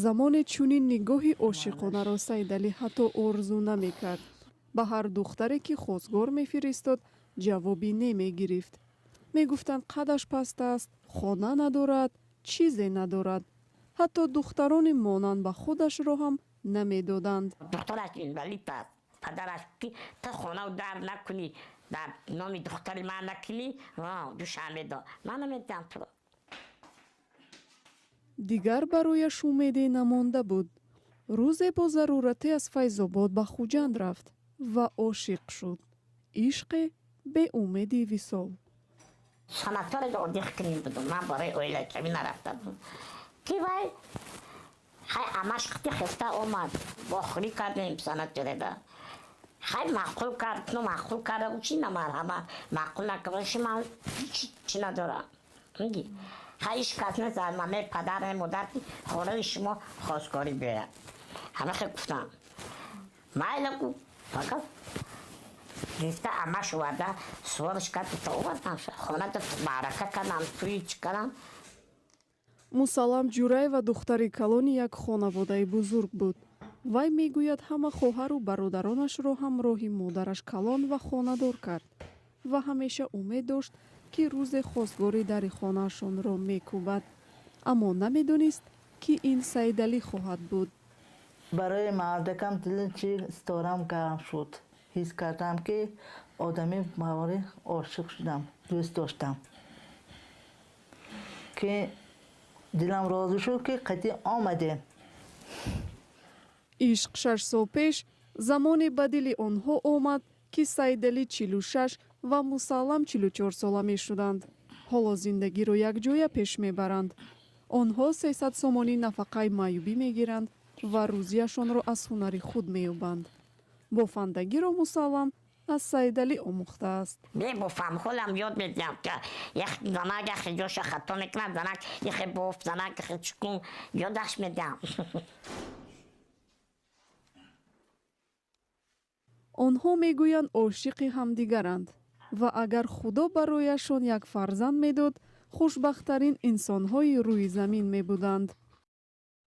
замоне чунин нигоҳи ошиқонаро Саидалӣ ҳатто орзу намекард. ба ҳар духтаре ки хостгор мефиристод ҷавоби немегирифт. мегуфтанд қадаш паст аст, хона надорад, чизе надорад. ҳатто духтарони монанд ба худашро ҳам намедоданд. духтараш инвалид аст. падараш ки та хонаро дар накунӣ, дар номи духтари ман накунӣ, душам медод. ман намедиҳам туро. дигар барояш умеде намонда буд. рӯзе бо зарурате аз Файзобод ба Хуҷанд рафт ва ошиқ шуд. ишқе бе умеди висол. санаторида оддих куним будум. ман барои оилачавӣ нарафта будум. ки вай хай амаш хити хеста омад. бохӯрӣ кардем санаторида. хай маъқул кард, ну маъқул карда чи намарҳама маъқул накардаши ман чи надорам. миги хай иш кас назад маме падар модар ки хонаи шумо хостгорӣ биёяд. ҳама хел гуфтам. майла гу фақат гирифта амаш оварда сувориш кард та овардам хонада маърака кардам туи чӣ кардам. мусаллам ҷураева духтари калони як хонаводаи бузург буд. вай мегӯяд ҳама хоҳару бародаронашро ҳамроҳи модараш калон ва хонадор кард ва ҳамеша умед дошт ки рӯзе хостгори дари хонаашонро мекӯбад. аммо намедонист ки ин Саидалӣ хоҳад буд. барои мардакам дили чӣ сторам гарм шуд. ҳис кардам ки одами бавори ошиқ шудам, дӯст доштам. ки дилам розӣ шуд ки қати омадем. ишқ 6 сол пеш замоне ба дили онҳо омад ки Саидалӣ 46 ва Мусаллам 44 сола мешуданд. ҳоло зиндагиро якҷоя пеш мебаранд. онҳо 300 сомонӣ нафақаи маъюбӣ мегиранд ва рӯзияшонро аз ҳунари худ меёбанд. бофандагиро Мусаллам аз Саидалӣ омӯхтааст. мебофам холам ёд медиҳам ки занак яхе ҷоша хато мекунад, занак яхе боф, занак яхе чукун ёдаш медиҳам. онҳо мегӯянд ошиқи ҳамдигаранд ва агар худо барояшон як фарзанд медод, хушбахттарин инсонҳои рӯи замин мебуданд.